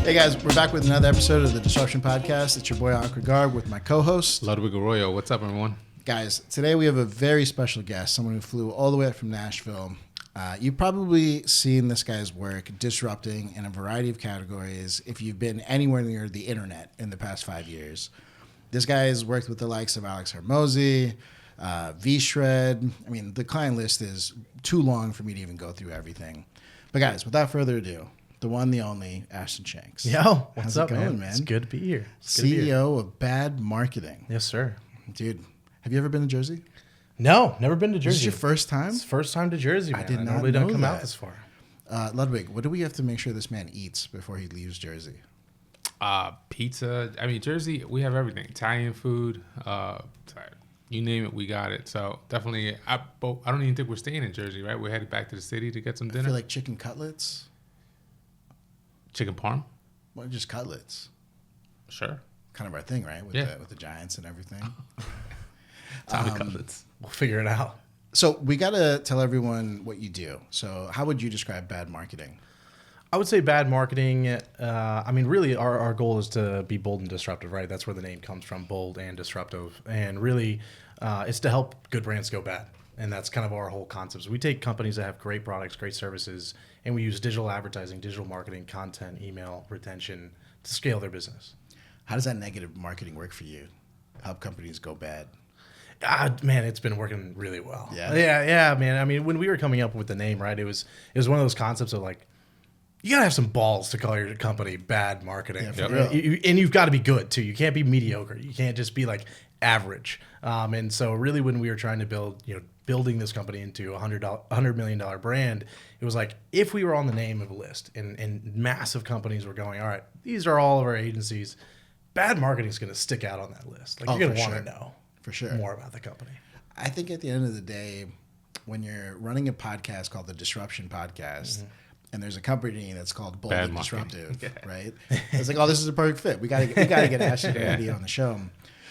Hey guys, we're back with another episode of the Disruption Podcast. It's your boy Ankh Garg with my co-host Ludwig Arroyo. What's up, everyone? Guys, today we have a very special guest, someone who flew all the way up from Nashville. You've probably seen this guy's work disrupting in a variety of categories if you've been anywhere near the internet in the past 5 years. This guy has worked with the likes of Alex Hormozi, V-Shred. I mean, the client list is too long for me to even go through everything. But guys, without further ado, the one, the only, Ashton Shanks. Yo, what's How's up, it going, man? It's good to be here. CEO of Bad Marketing. Yes, sir. Dude, have you ever been to Jersey? No, never been to Jersey. This is your first time? It's first time to Jersey, man. I did not normally know don't come that. out this far. Ludwig, what do we have to make sure this man eats before he leaves Jersey? Pizza. I mean, Jersey, we have everything. Italian food. You name it, we got it. So definitely, I don't even think we're staying in Jersey, right? We're headed back to the city to get some I dinner. feel like chicken cutlets. Chicken parm? Well, just cutlets. Sure. Kind of our thing, right? With the Giants and everything. Tommy cutlets. We'll figure it out. So we got to tell everyone what you do. So how would you describe Bad Marketing? I would say bad marketing. I mean, really, our goal is to be bold and disruptive, right? That's where the name comes from, bold and disruptive. And really, it's to help good brands go bad. And that's kind of our whole concept. So we take companies that have great products, great services, and we use digital advertising, digital marketing, content, email, retention to scale their business. How does that negative marketing work for you? Help companies go bad? Man, it's been working really well. Yeah, man. I mean, when we were coming up with the name, right, it was one of those concepts of like, you gotta have some balls to call your company Bad Marketing. Yeah, for real. And you've got to be good too. You can't be mediocre. You can't just be like average. And so really, when we were trying to building this company into $100 million brand, it was like, if we were on the name of a list and massive companies were going, all right, these are all of our agencies, Bad Marketing is going to stick out on that list. Like, you're going to want to know for sure more about the company. I think at the end of the day, when you're running a podcast called the Disruption Podcast, and there's a company that's called Bold Bad and Marketing. Disruptive, right? It's like, oh, this is a perfect fit. We gotta get Ashton and Eddie on the show.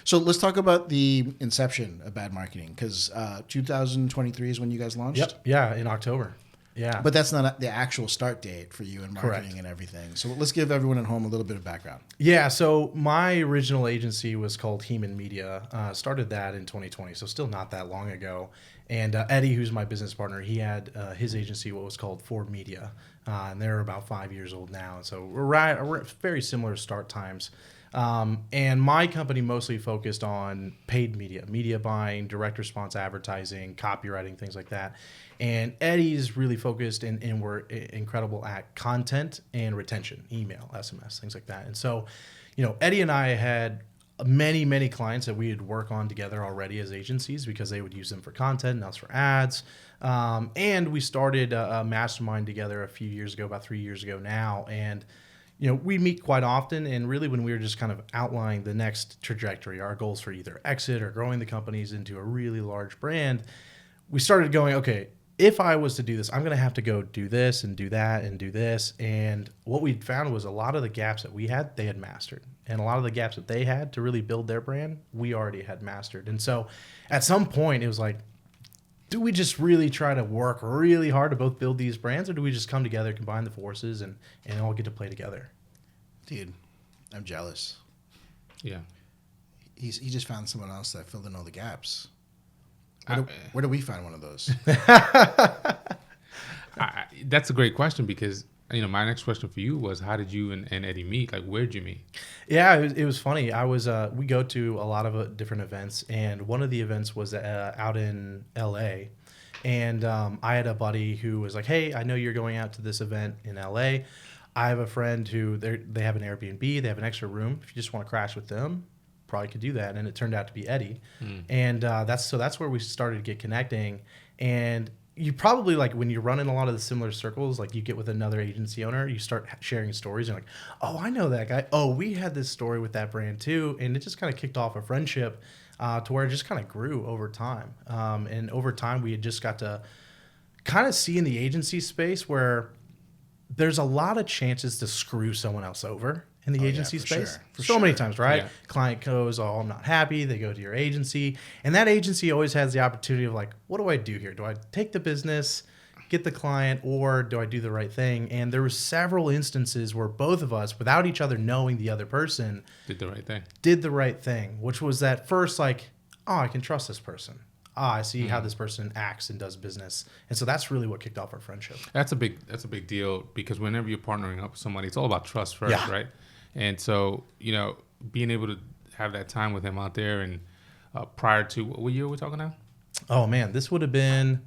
So let's talk about the inception of Bad Marketing, because 2023 is when you guys launched. Yep. Yeah, in October. Yeah. But that's not the actual start date for you in marketing Correct. and everything. So let's give everyone at home a little bit of background. Yeah, so my original agency was called Heman Media. Started that in 2020, so still not that long ago. And Eddie, who's my business partner, he had his agency, what was called Ford Media. And they're about 5 years old now. And so we're at very similar start times. And my company mostly focused on paid media buying, direct response advertising, copywriting, things like that. And Eddie's really focused and we're incredible at content and retention, email, SMS, things like that. And so, Eddie and I had many clients that we would work on together already as agencies because they would use them for content and us for ads. And we started a mastermind together a few years ago, about 3 years ago now. And we meet quite often, and really when we were just kind of outlining the next trajectory, our goals for either exit or growing the companies into a really large brand, we started going, okay, if I was to do this, I'm going to have to go do this and do that and do this. And what we found was a lot of the gaps that we had, they had mastered. And a lot of the gaps that they had to really build their brand, we already had mastered. And so at some point, it was like, do we just really try to work really hard to both build these brands, or do we just come together, combine the forces, and all get to play together? Dude, I'm jealous. Yeah. He just found someone else that filled in all the gaps. Where do we find one of those? That's a great question because, my next question for you was, how did you and Eddie meet? Like, where'd you meet? Yeah, it was funny. We go to a lot of different events, and one of the events was out in LA. And I had a buddy who was like, hey, I know you're going out to this event in LA. I have a friend who they have an Airbnb. They have an extra room. If you just want to crash with them, probably could do that. And it turned out to be Eddie. And that's where we started to get connecting. And you probably, like, when you're running a lot of the similar circles, like you get with another agency owner, you start sharing stories. And like, oh, I know that guy. Oh, we had this story with that brand too. And it just kind of kicked off a friendship to where it just kind of grew over time. And over time, we had just got to kind of see in the agency space where there's a lot of chances to screw someone else over in the agency space. Sure. Many times, right? Yeah. Client goes, oh, I'm not happy. They go to your agency. And that agency always has the opportunity of like, what do I do here? Do I take the business, get the client, or do I do the right thing? And there were several instances where both of us, without each other knowing the other person, Did the right thing. which was that first like, oh, I can trust this person. I see how this person acts and does business. And so that's really what kicked off our friendship. That's a big deal, because whenever you're partnering up with somebody, it's all about trust first, right? And so, being able to have that time with him out there, and prior to, what year are we talking now? Oh man, this would have been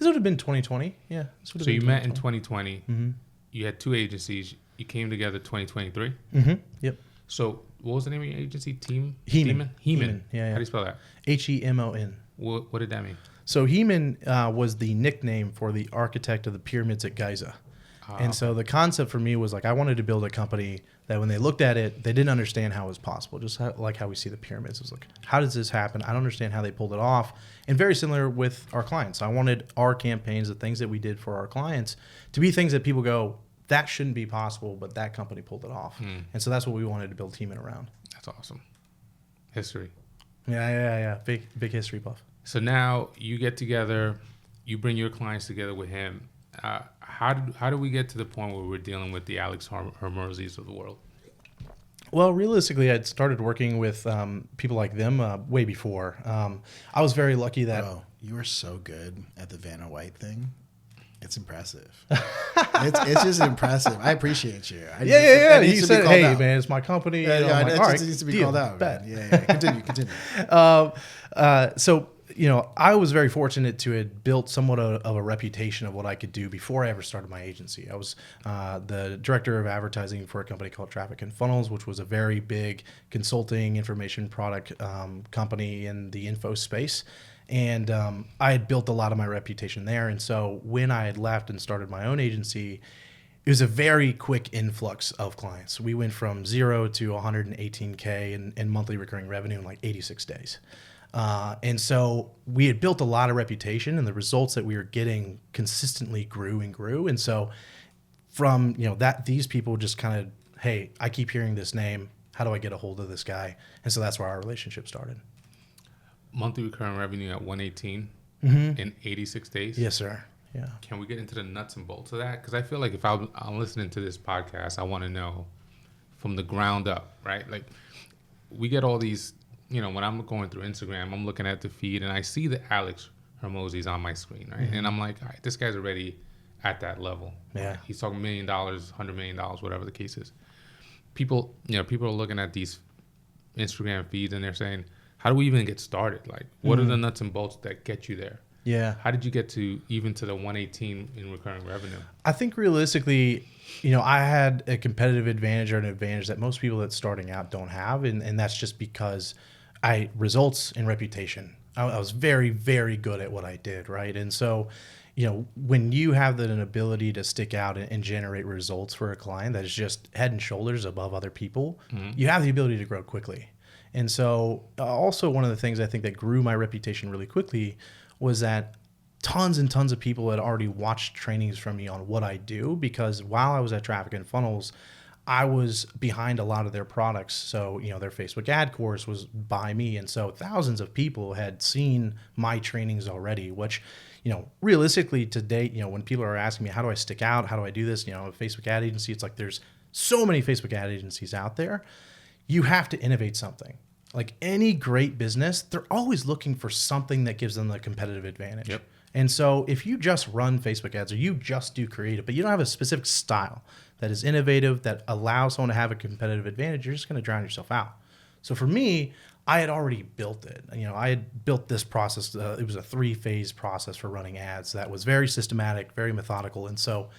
2020. Yeah. So you met in 2020. Mm-hmm. You had 2 agencies. You came together 2023. Mm-hmm. Yep. So what was the name of your agency? Heman. Yeah. How do you spell that? Hemon. What did that mean? So Heman was the nickname for the architect of the pyramids at Giza. And so the concept for me was like, I wanted to build a company that when they looked at it, they didn't understand how it was possible. Just like how we see the pyramids. It was like, how does this happen? I don't understand how they pulled it off. And very similar with our clients. I wanted our campaigns, the things that we did for our clients, to be things that people go, that shouldn't be possible, but that company pulled it off. And so that's what we wanted to build Heman around. That's awesome. History. Yeah. Big history buff. So now you get together, you bring your clients together with him. How do we get to the point where we're dealing with the Alex Hormozis of the world? Well, realistically, I'd started working with people like them way before. I was very lucky that... Bro, you are so good at the Vanna White thing. It's impressive. it's just impressive. I appreciate you. Yeah. You said, hey, man, it's my company. Yeah, like, it just needs to be called out. Bet. Yeah. Continue. So, I was very fortunate to have built somewhat of a reputation of what I could do before I ever started my agency. I was the director of advertising for a company called Traffic and Funnels, which was a very big consulting information product company in the info space. And I had built a lot of my reputation there. And so when I had left and started my own agency, it was a very quick influx of clients. We went from 0 to 118K in monthly recurring revenue in like 86 days. And so we had built a lot of reputation, and the results that we were getting consistently grew and grew. And so from, these people just kind of, hey, I keep hearing this name. How do I get a hold of this guy? And so that's where our relationship started. Monthly recurring revenue at 118 in 86 days? Yes, sir. Yeah. Can we get into the nuts and bolts of that? Because I feel like if I'm listening to this podcast, I want to know from the ground up, right? Like, we get all these, when I'm going through Instagram, I'm looking at the feed and I see the Alex Hormozis on my screen, right? And I'm like, all right, this guy's already at that level. Yeah. Right? He's talking $1 million, $100 million, whatever the case is. People are looking at these Instagram feeds and they're saying, how do we even get started? Like, what are the nuts and bolts that get you there? Yeah. How did you get to the 118 in recurring revenue? I think realistically, I had a competitive advantage or an advantage that most people that's starting out don't have. And that's just because results and reputation. I was very, very good at what I did, right? And so, when you have an ability to stick out and generate results for a client that is just head and shoulders above other people, you have the ability to grow quickly. And so also one of the things I think that grew my reputation really quickly was that tons and tons of people had already watched trainings from me on what I do, because while I was at Traffic and Funnels, I was behind a lot of their products. So, their Facebook ad course was by me. And so thousands of people had seen my trainings already, which, realistically to date, when people are asking me, how do I stick out? How do I do this? A Facebook ad agency, it's like there's so many Facebook ad agencies out there. You have to innovate something. Like any great business, they're always looking for something that gives them the competitive advantage. Yep. And so if you just run Facebook ads or you just do creative, but you don't have a specific style that is innovative, that allows someone to have a competitive advantage, you're just going to drown yourself out. So for me, I had already built it. I had built this process. It was a 3-phase process for running ads that was very systematic, very methodical. And so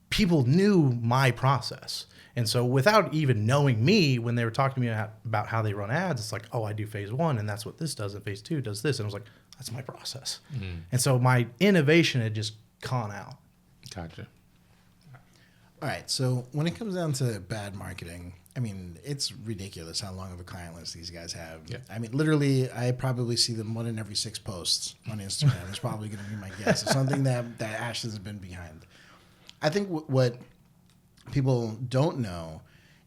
people knew my process. And so without even knowing me, when they were talking to me about how they run ads, it's like, oh, I do phase 1 and that's what this does. And phase 2 does this. And I was like, that's my process. And so my innovation had just gone out. Gotcha. All right. So when it comes down to bad marketing, I mean, it's ridiculous how long of a client list these guys have. Yeah. I mean, literally, I probably see them 1 in every 6 posts on Instagram. It's probably going to be my guess. It's something that Ashton has been behind. I think what people don't know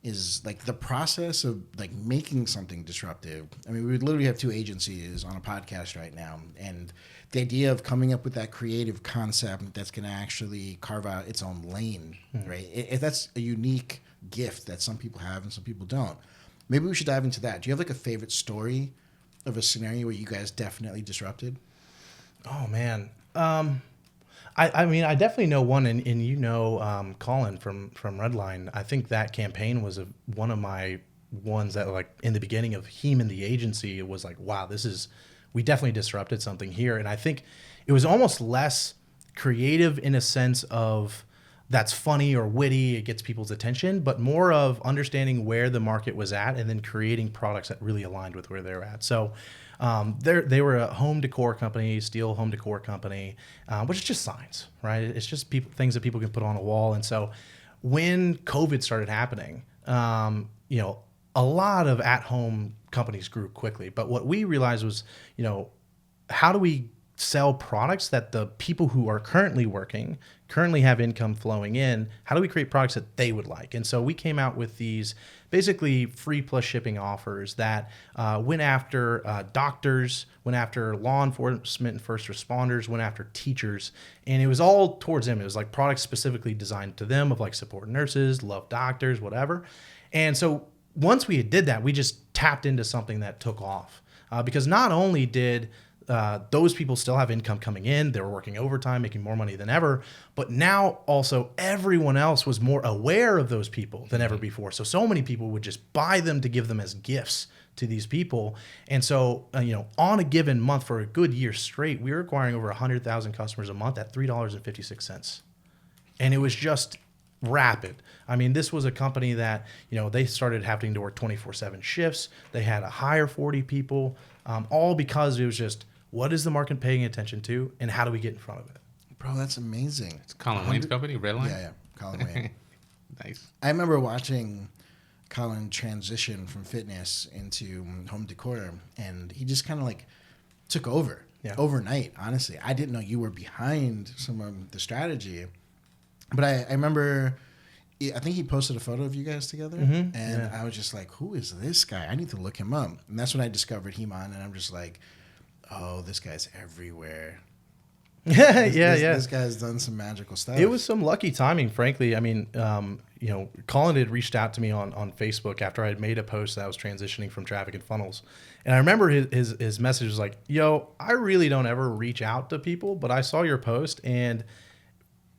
is like the process of like making something disruptive. I mean, we would literally have two agencies on a podcast right now, and the idea of coming up with that creative concept that's going to actually carve out its own lane, right? That's a unique gift that some people have and some people don't. Maybe we should dive into that. Do you have like a favorite story of a scenario where you guys definitely disrupted? Oh man. I mean, I definitely know one, and you know, Colin from Redline. I think that campaign was one of my ones that, like, in the beginning of him and the agency, it was like, wow, we definitely disrupted something here. And I think it was almost less creative in a sense of that's funny or witty, it gets people's attention, but more of understanding where the market was at and then creating products that really aligned with where they're at. So they were a home decor company, steel home decor company, which is just signs, right? It's just things that people can put on a wall. And so when COVID started happening, you know, a lot of at-home companies grew quickly. But what we realized was, you know, how do we sell products that the people who are currently working, currently have income flowing in, how do we create products that they would like? And so we came out with these basically free plus shipping offers that went after doctors, went after law enforcement and first responders, went after teachers, and it was all towards them. It was like products specifically designed to them of like support nurses, love doctors, whatever. And so once we did that, we just tapped into something that took off because not only did those people still have income coming in, they were working overtime, making more money than ever, but now also everyone else was more aware of those people than ever before. So many people would just buy them to give them as gifts to these people. And so, you know, on a given month for a good year straight, we were acquiring over 100,000 customers a month at $3.56. And it was just rapid. I mean, this was a company that, you know, they started having to work 24/7 shifts. They had to hire 40 people, all because it was just, what is the market paying attention to, and how do we get in front of it? Bro, that's amazing. It's Colin Wayne's company, Redline? Yeah, Colin Wayne. Nice. I remember watching Colin transition from fitness into home decor, and he just kind of like took over overnight, honestly. I didn't know you were behind some of the strategy, but I remember, I think he posted a photo of you guys together, and I was just like, who is this guy? I need to look him up. And that's when I discovered He-Man, and I'm just like, oh, this guy's everywhere. This guy's done some magical stuff. It was some lucky timing, frankly. I mean, you know, Colin had reached out to me on Facebook after I had made a post that I was transitioning from traffic and funnels. And I remember his message was like, yo, I really don't ever reach out to people, but I saw your post, and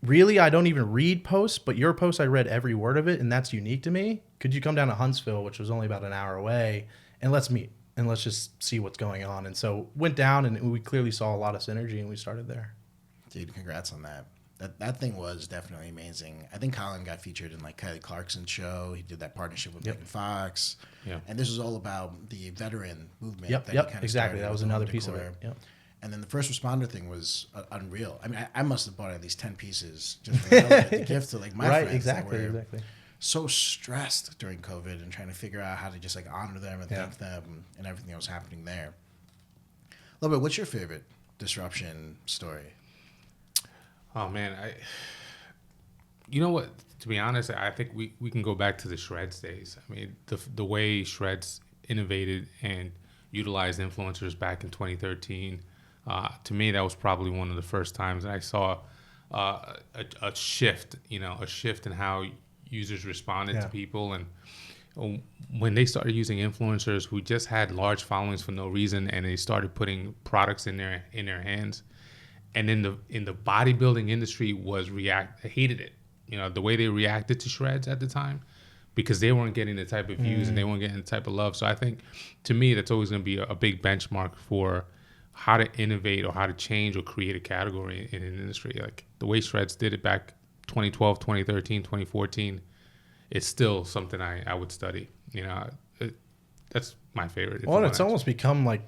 really, I don't even read posts, but your post, I read every word of it, and that's unique to me. Could you come down to Huntsville, which was only about an hour away, and let's meet, and let's just see what's going on? And so went down, and we clearly saw a lot of synergy, and we started there. Dude, congrats on that. That thing was definitely amazing. I think Colin got featured in like Kelly Clarkson's show. He did that partnership with Megan Fox. Yeah. And this was all about the veteran movement. Exactly. That was another piece of it. Yep. And then the first responder thing was unreal. I mean, I must have bought at least 10 pieces just for the gift to like my friends. Exactly. So stressed during COVID and trying to figure out how to just like honor them and thank them and everything that was happening there. A little bit, what's your favorite disruption story? Oh man, you know what? To be honest, I think we can go back to the Shreds days. I mean, the way Shreds innovated and utilized influencers back in 2013. To me, that was probably one of the first times I saw a shift. You know, a shift in how users responded to people, and when they started using influencers who just had large followings for no reason, and they started putting products in their hands. And in the bodybuilding industry hated it. You know, the way they reacted to Shreds at the time, because they weren't getting the type of views and they weren't getting the type of love. So I think, to me, that's always going to be a big benchmark for how to innovate or how to change or create a category in an industry. Like the way Shreds did it back 2012, 2013, 2014, it's still something I would study. You know, that's my favorite. Well, it's almost become like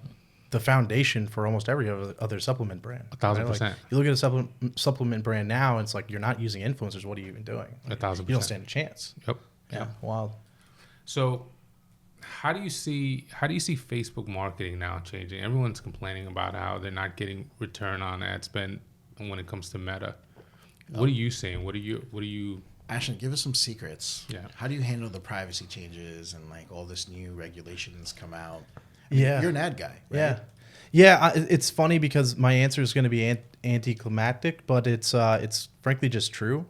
the foundation for almost every other supplement brand. 1,000%. Like, you look at a supplement brand now, and it's like, you're not using influencers. What are you even doing? Like, 1,000%. You don't stand a chance. Yep. Yeah. Wild. So, how do you see Facebook marketing now changing? Everyone's complaining about how they're not getting return on ad spend when it comes to Meta. What are you seeing? What are you Ashton, give us some secrets. Yeah. How do you handle the privacy changes and like all this new regulations come out? Yeah. You're an ad guy, right? Yeah. Yeah, it's funny because my answer is going to be anticlimactic, but it's frankly just true.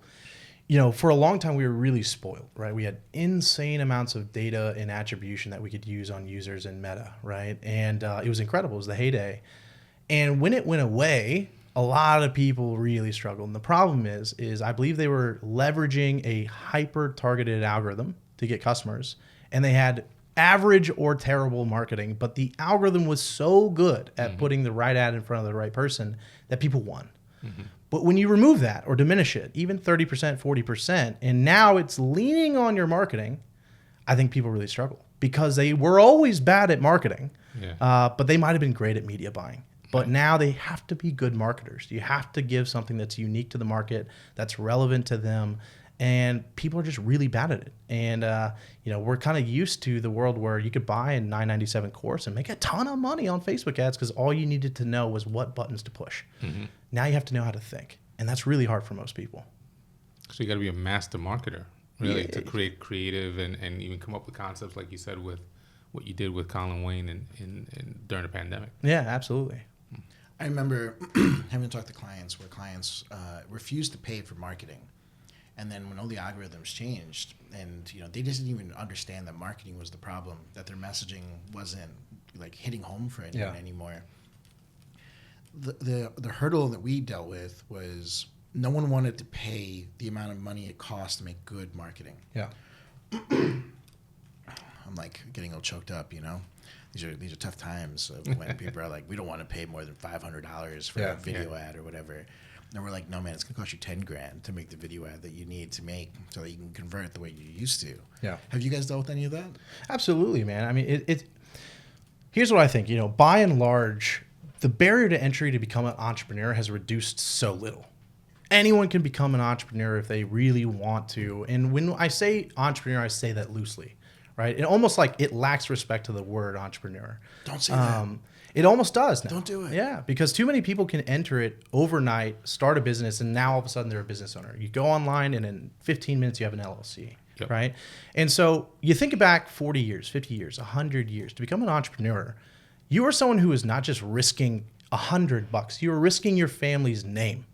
You know, for a long time we were really spoiled, right? We had insane amounts of data and attribution that we could use on users in Meta, right? And it was incredible. It was the heyday. And when it went away, a lot of people really struggled. And the problem is I believe they were leveraging a hyper-targeted algorithm to get customers, and they had average or terrible marketing, but the algorithm was so good at putting the right ad in front of the right person that people won. But when you remove that or diminish it, even 30%, 40%, and now it's leaning on your marketing, I think people really struggle because they were always bad at marketing, but they might have been great at media buying. But now they have to be good marketers. You have to give something that's unique to the market, that's relevant to them, and people are just really bad at it. And you know, we're kind of used to the world where you could buy a $9.97 course and make a ton of money on Facebook ads because all you needed to know was what buttons to push. Now you have to know how to think, and that's really hard for most people. So you got to be a master marketer, really, to create creative and even come up with concepts like you said with what you did with Colin Wayne and during the pandemic. Yeah, absolutely. I remember having to talk to clients where clients refused to pay for marketing. And then when all the algorithms changed, and you know, they just didn't even understand that marketing was the problem, that their messaging wasn't like hitting home for anyone anymore. The hurdle that we dealt with was no one wanted to pay the amount of money it costs to make good marketing. Yeah. I'm like getting a little choked up, you know. These are tough times when people are like, we don't want to pay more than $500 for a video ad or whatever. And we're like, no, man, it's going to cost you $10,000 to make the video ad that you need to make so that you can convert the way you used to. Yeah. Have you guys dealt with any of that? Absolutely, man. I mean, here's what I think. You know, by and large, the barrier to entry to become an entrepreneur has reduced so little. Anyone can become an entrepreneur if they really want to. And when I say entrepreneur, I say that loosely, right? It almost like it lacks respect to the word entrepreneur. Don't say that. It almost does now. Don't do it. Yeah, because too many people can enter it overnight, start a business, and now all of a sudden they're a business owner. You go online, and in 15 minutes you have an LLC, right? And so you think back 40 years, 50 years, 100 years. To become an entrepreneur, you are someone who is not just risking $100. You are risking your family's name,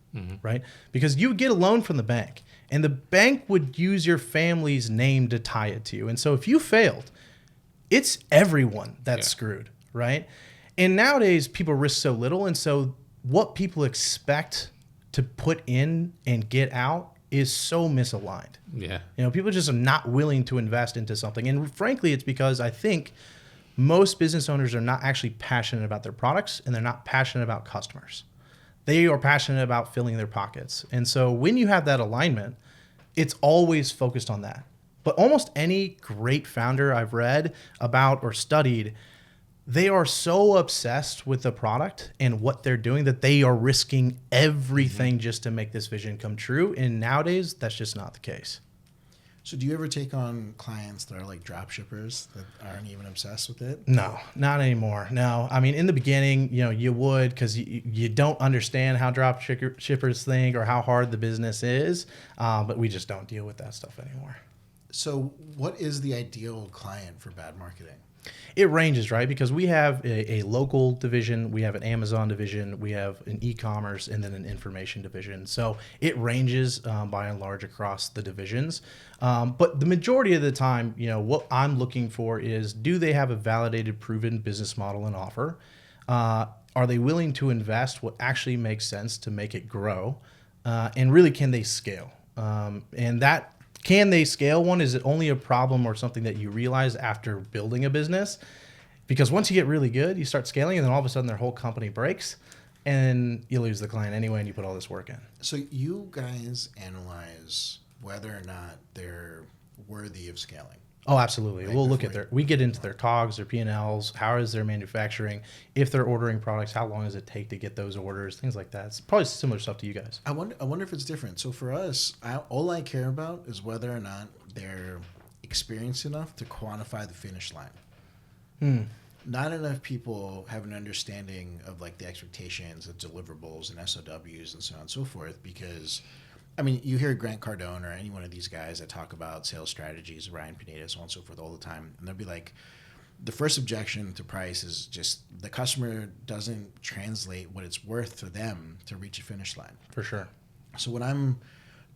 right? Because you would get a loan from the bank, and the bank would use your family's name to tie it to you. And so if you failed, it's everyone that's screwed, right? And nowadays, people risk so little, and so what people expect to put in and get out is so misaligned. Yeah. You know, people just are not willing to invest into something. And frankly, it's because I think most business owners are not actually passionate about their products, and they're not passionate about customers. They are passionate about filling their pockets. And so when you have that alignment, it's always focused on that. But almost any great founder I've read about or studied, they are so obsessed with the product and what they're doing that they are risking everything just to make this vision come true. And nowadays, that's just not the case. So do you ever take on clients that are like drop shippers that aren't even obsessed with it? No, not anymore. No. I mean, in the beginning, you know, you would because you don't understand how drop shippers think or how hard the business is. But we just don't deal with that stuff anymore. So what is the ideal client for bad marketing? It ranges, right? Because we have a local division, we have an Amazon division, we have an e-commerce, and then an information division. So it ranges by and large across the divisions. But the majority of the time, you know, what I'm looking for is, do they have a validated, proven business model and offer? Are they willing to invest what actually makes sense to make it grow? And really, can they scale? And that can they scale one? Is it only a problem or something that you realize after building a business? Because once you get really good, you start scaling, and then all of a sudden their whole company breaks, and you lose the client anyway, and you put all this work in. So you guys analyze whether or not they're worthy of scaling. Oh, absolutely. We'll look at we get into their COGS, their P&Ls, how is their manufacturing, if they're ordering products, how long does it take to get those orders, things like that. It's probably similar stuff to you guys. I wonder if it's different. So for us, all I care about is whether or not they're experienced enough to quantify the finish line. Not enough people have an understanding of like the expectations of deliverables and SOWs and so on and so forth, because I mean, you hear Grant Cardone or any one of these guys that talk about sales strategies, Ryan Pineda, so on and so forth all the time. And they'll be like, the first objection to price is just the customer doesn't translate what it's worth to them to reach a finish line. For sure. So when I'm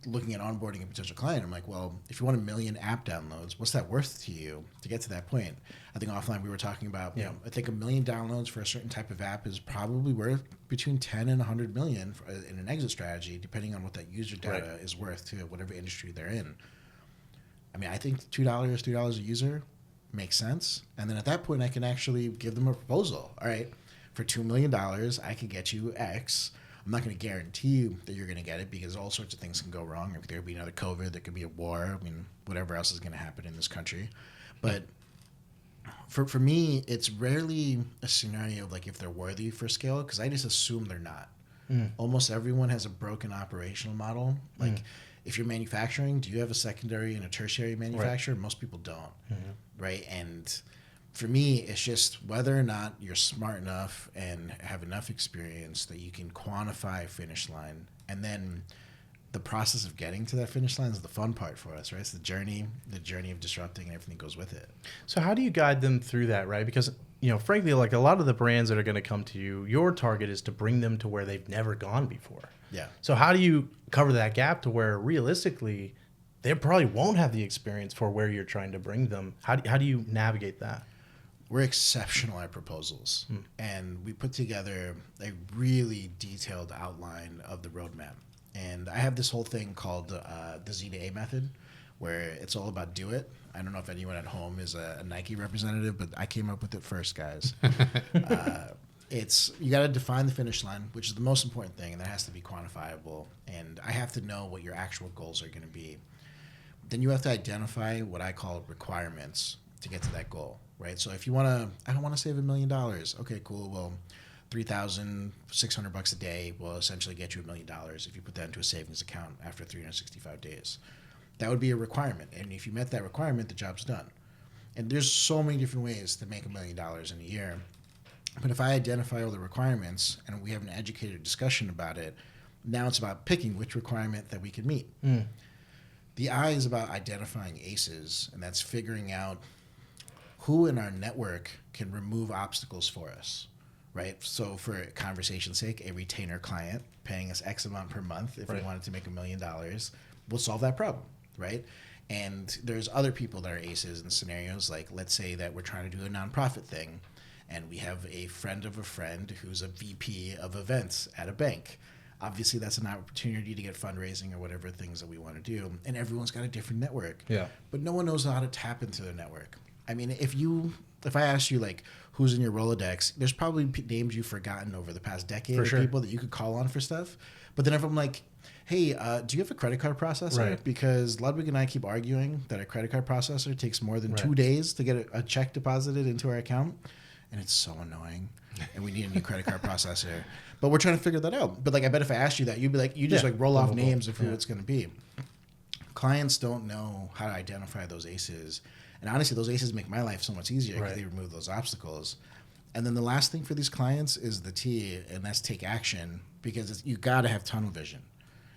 looking at onboarding a potential client, I'm like, well, if you want 1 million app downloads, what's that worth to you to get to that point? I think offline we were talking about, you know, I think 1 million downloads for a certain type of app is probably worth between 10 and 100 million in an exit strategy, depending on what that user data is worth to whatever industry they're in. I mean, I think $2, $3 a user makes sense. And then at that point, I can actually give them a proposal. All right, for $2 million, I can get you X. I'm not going to guarantee you that you're going to get it because all sorts of things can go wrong. There could be another COVID. There could be a war. I mean, whatever else is going to happen in this country. But for me, it's rarely a scenario of like if they're worthy for scale because I just assume they're not. Almost everyone has a broken operational model. Like if you're manufacturing, do you have a secondary and a tertiary manufacturer? Most people don't. Right? And for me, it's just whether or not you're smart enough and have enough experience that you can quantify a finish line. And then the process of getting to that finish line is the fun part for us, right? It's the journey of disrupting and everything goes with it. So how do you guide them through that, right? Because, you know, frankly, like a lot of the brands that are going to come to you, your target is to bring them to where they've never gone before. Yeah. So how do you cover that gap to where realistically they probably won't have the experience for where you're trying to bring them? How do you navigate that? We're exceptional at proposals, and we put together a really detailed outline of the roadmap. And I have this whole thing called the ZDA Method, where it's all about do it. I don't know if anyone at home is a Nike representative, but I came up with it first, guys. It's you got to define the finish line, which is the most important thing, and that has to be quantifiable. And I have to know what your actual goals are going to be. Then you have to identify what I call requirements to get to that goal, right? So if you want to, I don't want to save $1 million. Okay, cool. Well, $3,600 a day will essentially get you $1 million if you put that into a savings account after 365 days. That would be a requirement. And if you met that requirement, the job's done. And there's so many different ways to make $1 million in a year. But if I identify all the requirements and we have an educated discussion about it, now it's about picking which requirement that we can meet. The I is about identifying aces, and that's figuring out who in our network can remove obstacles for us, right? So for conversation's sake, a retainer client paying us X amount per month if we wanted to make $1 million, we'll solve that problem, right? And there's other people that are aces in scenarios like, let's say that we're trying to do a nonprofit thing, and we have a friend of a friend who's a VP of events at a bank. Obviously, that's an opportunity to get fundraising or whatever things that we want to do, and everyone's got a different network. Yeah. But no one knows how to tap into their network. I mean, if I asked you like who's in your Rolodex, there's probably names you've forgotten over the past decade of people that you could call on for stuff. But then if I'm like, hey, do you have a credit card processor? Right. Because Ludwig and I keep arguing that a credit card processor takes more than 2 days to get a check deposited into our account, and it's so annoying. And we need a new credit card processor. But we're trying to figure that out. But like, I bet if I asked you that, you'd be like, you just like roll off names of who it's going to be. Clients don't know how to identify those aces. And honestly, those aces make my life so much easier because they remove those obstacles. And then the last thing for these clients is the T, and that's take action, because you got to have tunnel vision.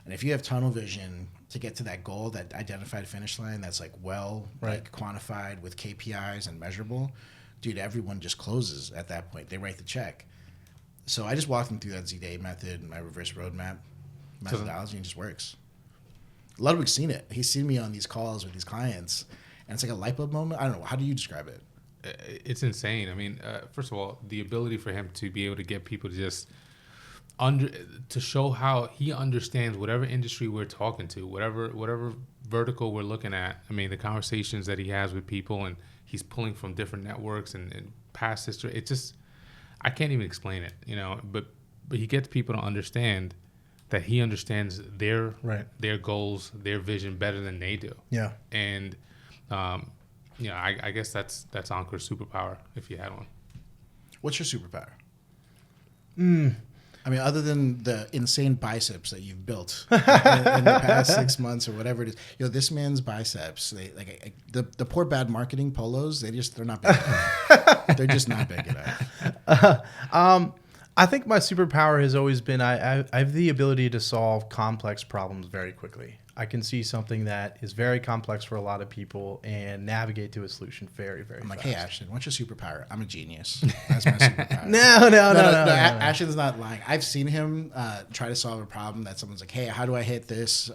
And if you have tunnel vision to get to that goal, that identified finish line that's like like quantified with KPIs and measurable, dude, everyone just closes at that point. They write the check. So I just walked them through that ZDA method, my reverse roadmap methodology, and it just works. Ludwig's seen it. He's seen me on these calls with these clients, and it's like a light bulb moment. I don't know. How do you describe it? It's insane. I mean, first of all, the ability for him to be able to get people to just to show how he understands whatever industry we're talking to, whatever vertical we're looking at. I mean, the conversations that he has with people, and he's pulling from different networks and past history. It just, I can't even explain it, you know. But he gets people to understand that he understands their goals, their vision better than they do. Yeah. And you know, I guess that's Ankur's superpower if you had one. What's your superpower? I mean, other than the insane biceps that you've built in the past 6 months or whatever it is, you know, this man's biceps, the poor bad marketing polos, they're not big enough. They're just not big enough. I think my superpower has always been I have the ability to solve complex problems very quickly. I can see something that is very complex for a lot of people and navigate to a solution very, very I'm like, fast. hey, Ashton, what's your superpower? I'm a genius. That's my superpower. No. Ashton's not lying. I've seen him try to solve a problem that someone's like, hey, how do I hit this,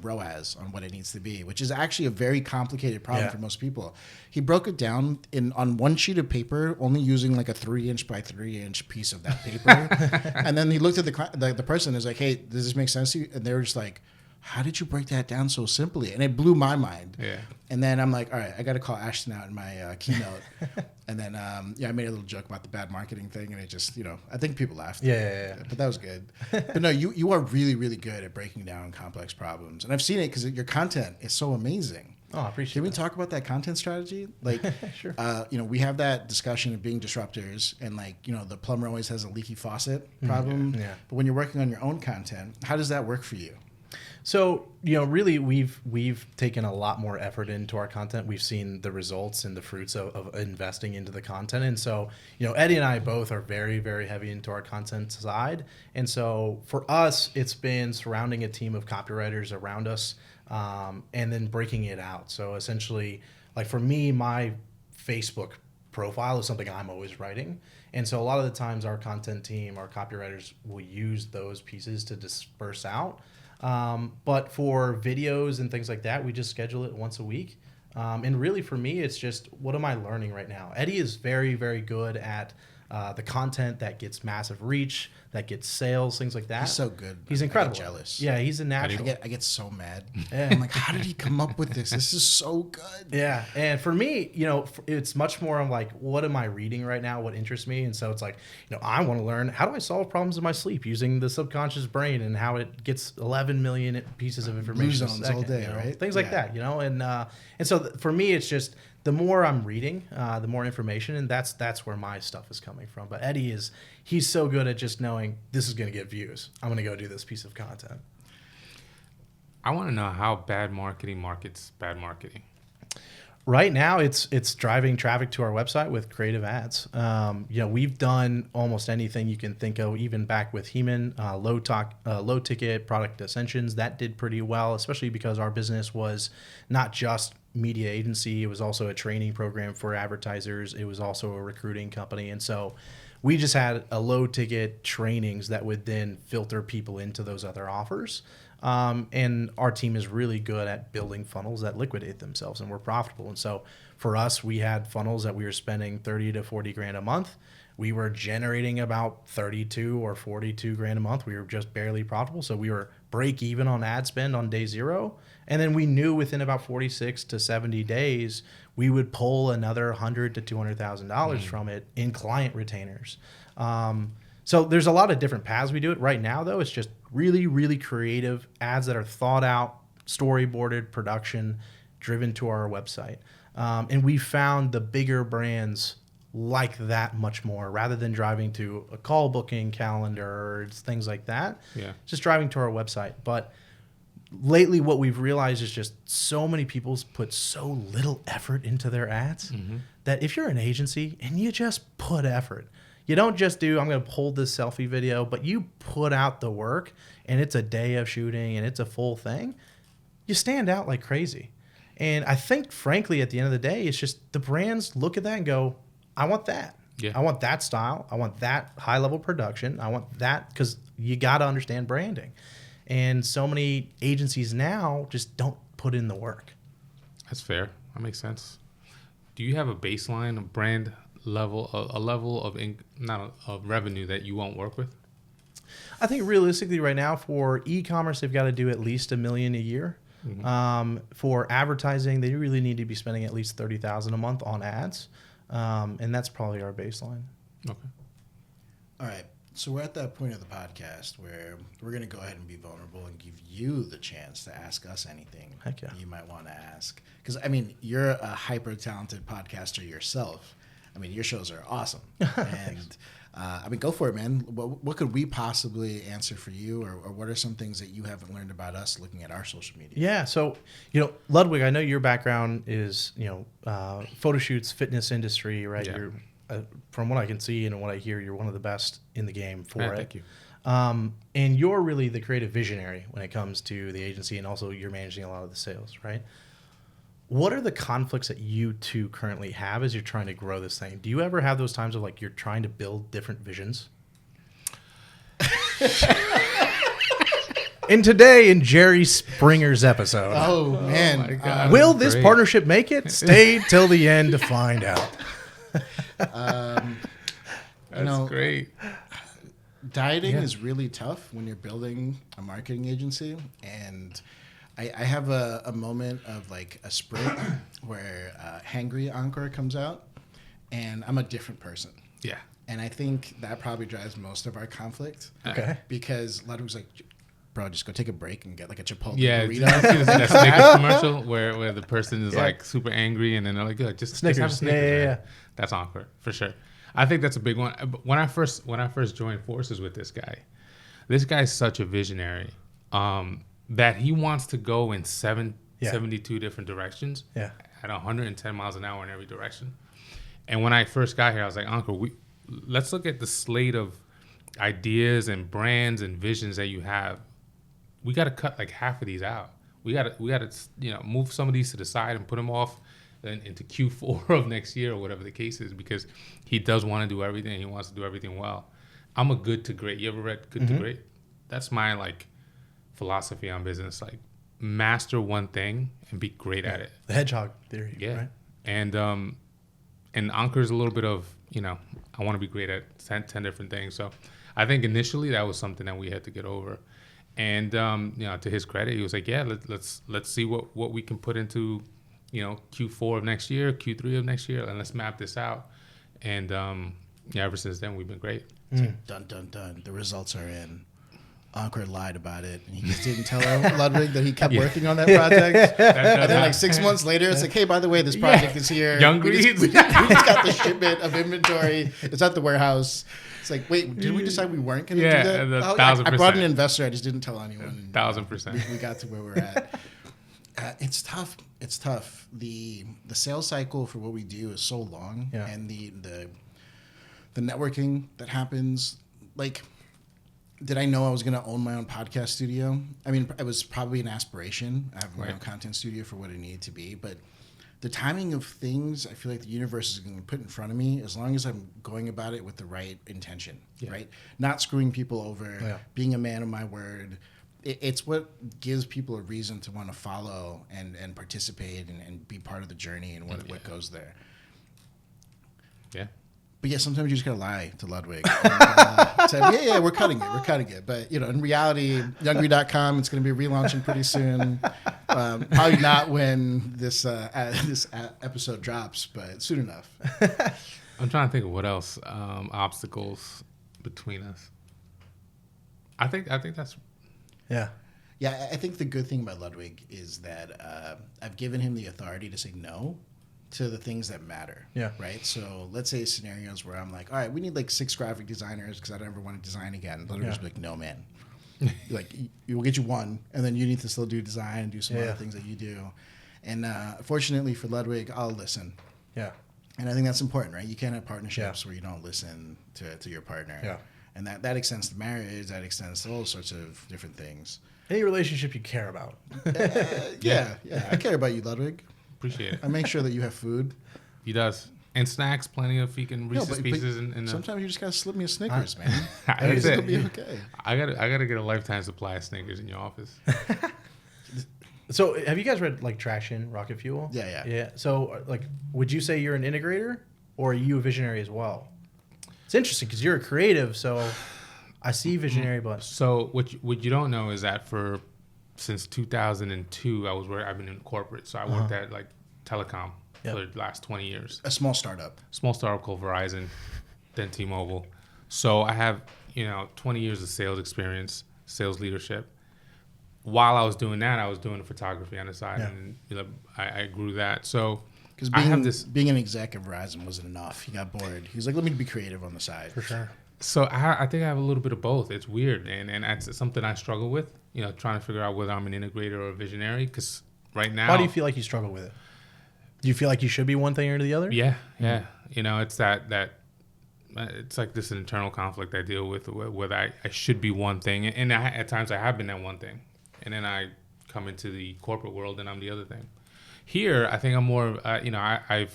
ROAS on what it needs to be, which is actually a very complicated problem for most people. He broke it down on one sheet of paper, only using like a 3-inch by 3-inch piece of that paper. And then he looked at the person and was like, hey, does this make sense to you? And they were just like, how did you break that down so simply? And it blew my mind. Yeah. And then I'm like, all right, I got to call Ashton out in my keynote. And then, I made a little joke about the bad marketing thing. And it just, I think people laughed. Yeah. But that was good. But no, you are really, really good at breaking down complex problems. And I've seen it because your content is so amazing. Oh, I appreciate Can we that. talk about that content strategy? Like, Sure. We have that discussion of being disruptors, and the plumber always has a leaky faucet problem. Yeah. But when you're working on your own content, how does that work for you? So, really we've taken a lot more effort into our content. We've seen the results and the fruits of investing into the content. And so, Eddie and I both are very, very heavy into our content side. And so for us, it's been surrounding a team of copywriters around us, and then breaking it out. So essentially, like for me, my Facebook profile is something I'm always writing. And so a lot of the times our content team, our copywriters will use those pieces to disperse out. But for videos and things like that, we just schedule it once a week. And really for me, it's just, what am I learning right now? Eddie is very, very good at the content that gets massive reach, that gets sales, things like that. He's so good. He's incredible. I get jealous. Yeah, he's a natural. I get so mad. Yeah. I'm like, how did he come up with this? This is so good. Yeah, and for me, it's much more I'm like, what am I reading right now? What interests me? And so it's like, I want to learn, how do I solve problems in my sleep using the subconscious brain and how it gets 11 million pieces of information Blue a zones second, all day, right? Things like that, and so for me, it's just the more I'm reading, the more information, and that's where my stuff is coming from. But Eddie he's so good at just knowing this is going to get views. I'm going to go do this piece of content. I want to know how bad marketing markets bad marketing. Right now, it's driving traffic to our website with creative ads. We've done almost anything you can think of, even back with Heman, low ticket product ascensions. That did pretty well, especially because our business was not just media agency. It was also a training program for advertisers. It was also a recruiting company. And so we just had a low ticket trainings that would then filter people into those other offers. And our team is really good at building funnels that liquidate themselves and were profitable. And so for us, we had funnels that we were spending 30 to 40 grand a month. We were generating about 32 or 42 grand a month. We were just barely profitable. So we were break even on ad spend on day zero. And then we knew within about 46 to 70 days, we would pull another $100,000 to $200,000 from it in client retainers. So there's a lot of different paths we do it. Right now, though, it's just really, really creative ads that are thought out, storyboarded, production, driven to our website. And we found the bigger brands like that much more, rather than driving to a call booking calendar or things like that. Yeah. Just driving to our website. But lately, what we've realized is just so many people put so little effort into their ads that if you're an agency and you just put effort, you don't just do, I'm going to hold this selfie video, but you put out the work and it's a day of shooting and it's a full thing, you stand out like crazy. And I think, frankly, at the end of the day, it's just the brands look at that and go, I want that. Yeah. I want that style. I want that high level production. I want that, because you got to understand branding. And so many agencies now just don't put in the work. That's fair. That makes sense. Do you have a baseline, a brand level, a level of revenue that you won't work with? I think realistically right now for e-commerce, they've got to do at least $1 million a year. For advertising, they really need to be spending at least $30,000 a month on ads. And that's probably our baseline. Okay. All right. So we're at that point of the podcast where we're going to go ahead and be vulnerable and give you the chance to ask us anything Heck yeah. you might want to ask. Because, you're a hyper-talented podcaster yourself. Your shows are awesome. And, go for it, man. What could we possibly answer for you? Or what are some things that you haven't learned about us looking at our social media? Yeah. So, Ludwig, I know your background is, photo shoots, fitness industry, right? Yeah. from what I can see and what I hear, you're one of the best in the game for it. Thank you. And you're really the creative visionary when it comes to the agency, and also you're managing a lot of the sales, right? What are the conflicts that you two currently have as you're trying to grow this thing? Do you ever have those times of like you're trying to build different visions? And today in Jerry Springer's episode, Oh man, my God. will That's this great. partnership make it? Stay till the end to find out. That's great. dieting is really tough when you're building a marketing agency, and I have a moment of like a sprint where Hangry Encore comes out, and I'm a different person. Yeah. And I think that probably drives most of our conflict. Okay. Because Ludwig's like, bro, just go take a break and get like a Chipotle Yeah, burrito. that Snickers commercial where the person is like super angry and then they're like, "Good, just have a Snickers. Snickers." Yeah. Right? That's awkward for sure. I think that's a big one. When I first joined forces with this guy's such a visionary that he wants to go in 72 different directions Yeah. at 110 miles an hour in every direction. And when I first got here, I was like, "Uncle, let's look at the slate of ideas and brands and visions that you have. We got to cut like half of these out. We got to move some of these to the side and put them off into Q4 of next year or whatever the case is, because he does want to do everything. He wants to do everything well. I'm a good to great. You ever read Good to Great? That's my like philosophy on business. Like master one thing and be great at it. The hedgehog theory. Yeah. Right? And Anchor's a little bit of, I want to be great at 10 different things. So I think initially that was something that we had to get over. And, to his credit, he was like, yeah, let's see what we can put into, Q4 of next year, Q3 of next year, and let's map this out. And, ever since then, we've been great. Dun, dun, dun. The results are in. Ankur lied about it. And he just didn't tell Ludwig that he kept working on that project. And then like 6 months later, it's like, hey, by the way, this project is here. Young we Greeds. just got the shipment of inventory. It's at the warehouse. It's like, wait, did we decide we weren't going to do that? Yeah, Oh, 1,000%. I brought an investor. I just didn't tell anyone. 1,000%. We got to where we're at. It's tough. It's tough. The sales cycle for what we do is so long, and the networking that happens. Like, did I know I was going to own my own podcast studio? I mean, it was probably an aspiration. I have my own content studio for what it needed to be, but the timing of things, I feel like the universe is going to put in front of me as long as I'm going about it with the right intention, right? Not screwing people over, being a man of my word. It's what gives people a reason to want to follow and participate and be part of the journey and what goes there. Yeah. But yeah, sometimes you just gotta lie to Ludwig. And, say, we're cutting it. But in reality, younggree.com, it's gonna be relaunching pretty soon. Probably not when this episode drops, but soon enough. I'm trying to think of what else obstacles between us. I think that's Yeah, I think the good thing about Ludwig is that I've given him the authority to say no to the things that matter. Yeah. Right? So let's say scenarios where I'm like, all right, we need like 6 graphic designers because I don't ever want to design again. Ludwig will be like, no, man. Like, we'll get you one, and then you need to still do design and do some other things that you do. And fortunately for Ludwig, I'll listen. Yeah. And I think that's important, right? You can't have partnerships where you don't listen to your partner. Yeah. And that extends to marriage, that extends to all sorts of different things. Any relationship you care about. Yeah. I care about you, Ludwig. appreciate it. I make sure that you have food. He does. And snacks, plenty of freaking Reese's Pieces. And sometimes you just gotta slip me a Snickers, man. That's It'll it. be okay. I gotta get a lifetime supply of Snickers in your office. So have you guys read like Traction, Rocket Fuel? Yeah. So like, would you say you're an integrator or are you a visionary as well? It's interesting because you're a creative, so I see visionary, but So what you don't know is that since 2002, I've been in corporate, so I worked at like telecom for the last 20 years. A small startup Called Verizon, then T-Mobile. So I have 20 years of sales experience, sales leadership. While I was doing that, I was doing photography on the side, and I grew that. So because I have this. being an exec at Verizon wasn't enough. He got bored. He was like, "Let me be creative on the side." for sure. So I think I have a little bit of both. It's weird, and that's something I struggle with. Trying to figure out whether I'm an integrator or a visionary. Because right now, Why do you feel like you struggle with it? Do you feel like you should be one thing or the other? Yeah. It's that it's like this internal conflict I deal with, whether I should be one thing, and at times I have been that one thing, and then I come into the corporate world and I'm the other thing. Here, I think I'm more, I